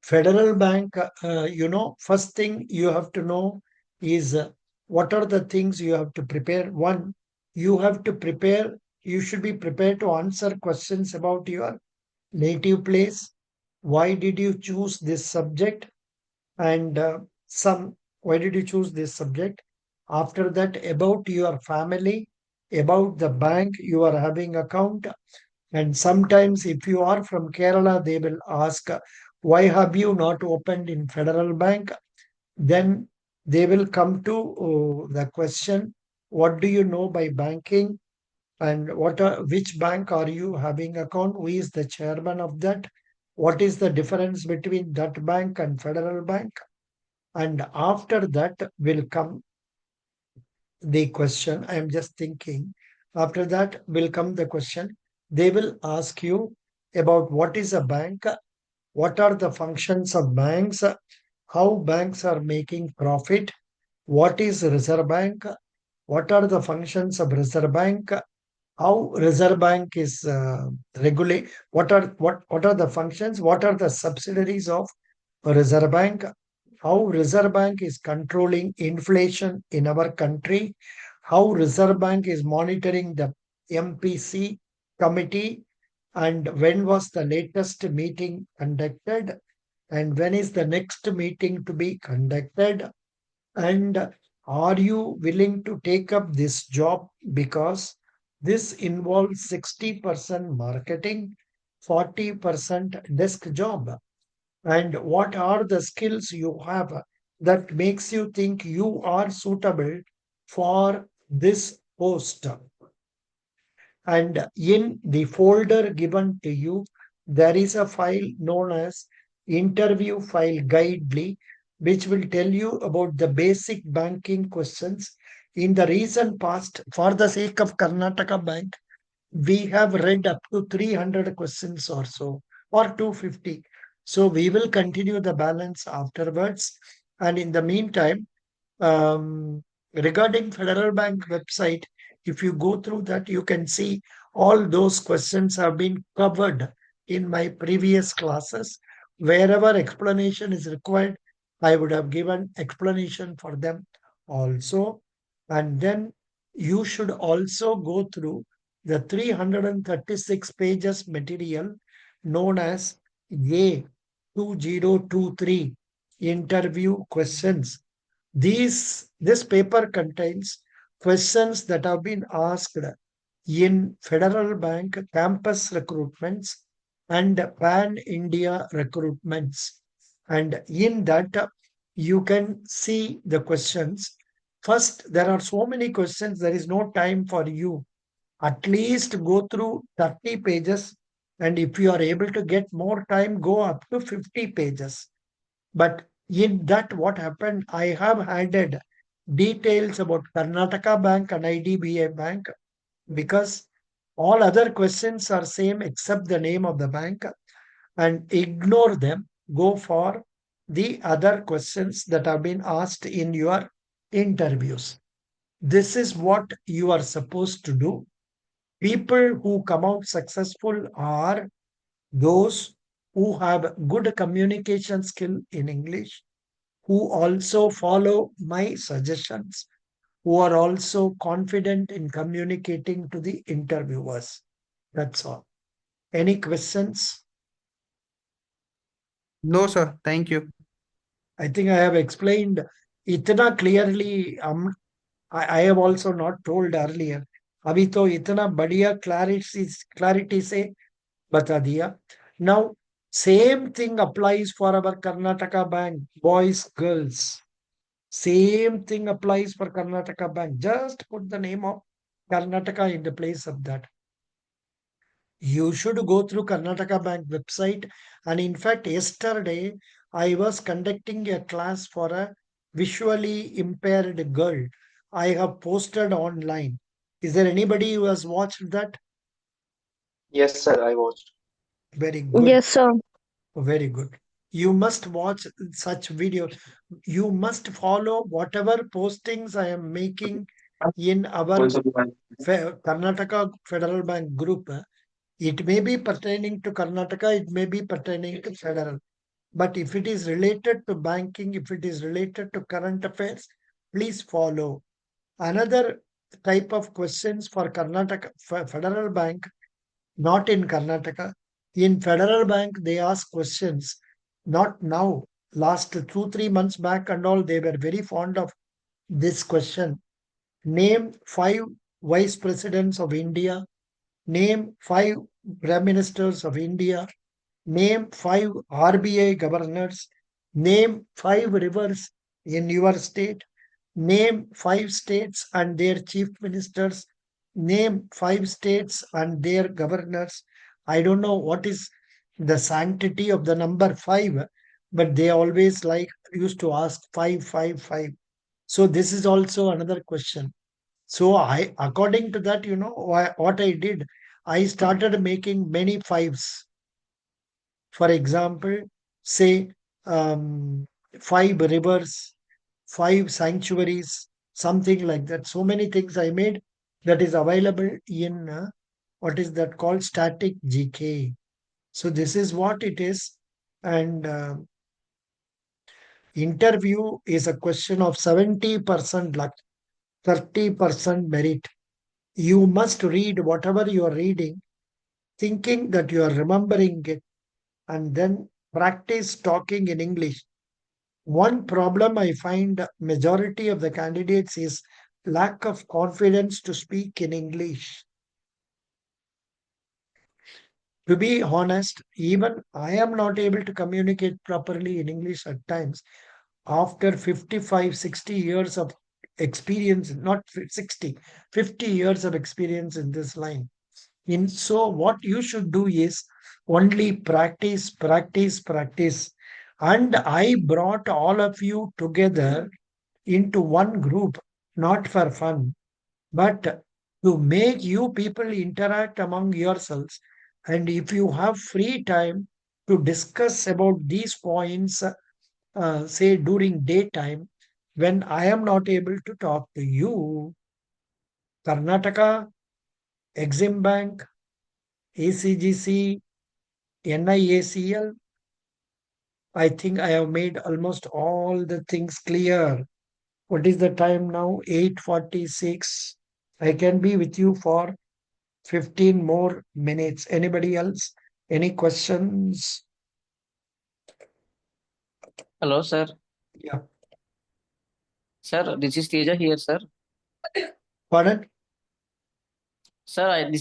Federal Bank, first thing you have to know is what are the things you have to prepare. One, you have to prepare, you should be prepared to answer questions about your native place. Why did you choose this subject? And some, why did you choose this subject? After that, about your family, about the bank you are having account, and sometimes, if you are from Kerala, they will ask, why have you not opened in Federal Bank? Then they will come to the question, what do you know by banking? And which bank are you having account? Who is the chairman of that? What is the difference between that bank and Federal Bank? And after that will come the question. I am just thinking. After that will come the question. They will ask you about what is a bank, what are the functions of banks, how banks are making profit, what is Reserve Bank, what are the functions of Reserve Bank, how Reserve Bank is regulate, what are the functions, what are the subsidiaries of Reserve Bank, how Reserve Bank is controlling inflation in our country, how Reserve Bank is monitoring the MPC committee, and when was the latest meeting conducted, and when is the next meeting to be conducted, and are you willing to take up this job, because this involves 60% marketing, 40% desk job, and what are the skills you have that makes you think you are suitable for this post. And in the folder given to you, there is a file known as interview file guidely, which will tell you about the basic banking questions. In the recent past, for the sake of Karnataka Bank, we have read up to 300 questions or so, or 250. So we will continue the balance afterwards. And in the meantime, regarding Federal Bank website, if you go through that, you can see all those questions have been covered in my previous classes. Wherever explanation is required, I would have given explanation for them also. And then you should also go through the 336 pages material known as A2023 interview questions. This paper contains questions that have been asked in Federal Bank campus recruitments and Pan India recruitments. And in that, you can see the questions. First, there are so many questions, there is no time for you. At least go through 30 pages. And if you are able to get more time, go up to 50 pages. But in that, what happened, I have added details about Karnataka Bank and IDBI Bank, because all other questions are same except the name of the bank, and ignore them. Go for the other questions that have been asked in your interviews. This is what you are supposed to do. People who come out successful are those who have good communication skill in English, who also follow my suggestions, who are also confident in communicating to the interviewers. That's all. Any questions? No, sir. Thank you. I think I have explained itna clearly. I have also not told earlier. अभी तो इतना बढ़िया clarity से बता दिया. Now, same thing applies for our Karnataka Bank, boys, girls. Same thing applies for Karnataka Bank. Just put the name of Karnataka in the place of that. You should go through Karnataka Bank website. And in fact, yesterday I was conducting a class for a visually impaired girl. I have posted online. Is there anybody who has watched that? Yes, sir, I watched. Very good. Yes, sir. Very good. You must watch such videos. You must follow whatever postings I am making in our Karnataka Federal Bank group. It may be pertaining to Karnataka, it may be pertaining to Federal. But if it is related to banking, if it is related to current affairs, please follow. Another type of questions for Karnataka for Federal Bank, not in Karnataka. In Federal Bank, they ask questions, not now. Last 2, 3 months back and all, they were very fond of this question. Name five vice presidents of India. Name five prime ministers of India. Name five RBI governors. Name five rivers in your state. Name five states and their chief ministers. Name five states and their governors. I don't know what is the sanctity of the number five, but they always like used to ask five, five, five. So this is also another question. So according to that, what I did, I started making many fives. For example, say five rivers, five sanctuaries, something like that. So many things I made that is available in what is that called static GK. So this is what it is. And interview is a question of 70% luck, 30% merit. You must read whatever you are reading, thinking that you are remembering it, and then practice talking in English. One problem I find majority of the candidates is lack of confidence to speak in English. To be honest, even I am not able to communicate properly in English at times. After 55, 60 years of experience, not 60, 50 years of experience in this line. So what you should do is only practice, practice, practice. And I brought all of you together into one group, not for fun, but to make you people interact among yourselves. And if you have free time to discuss about these points, say during daytime, when I am not able to talk to you, Karnataka, Exim Bank, ACGC, NIACL, I think I have made almost all the things clear. What is the time now? 8:46. I can be with you for 15 more minutes. Anybody else? Any questions? Hello, sir. Yeah. Sir, this is Teja here, sir. Pardon? Sir, this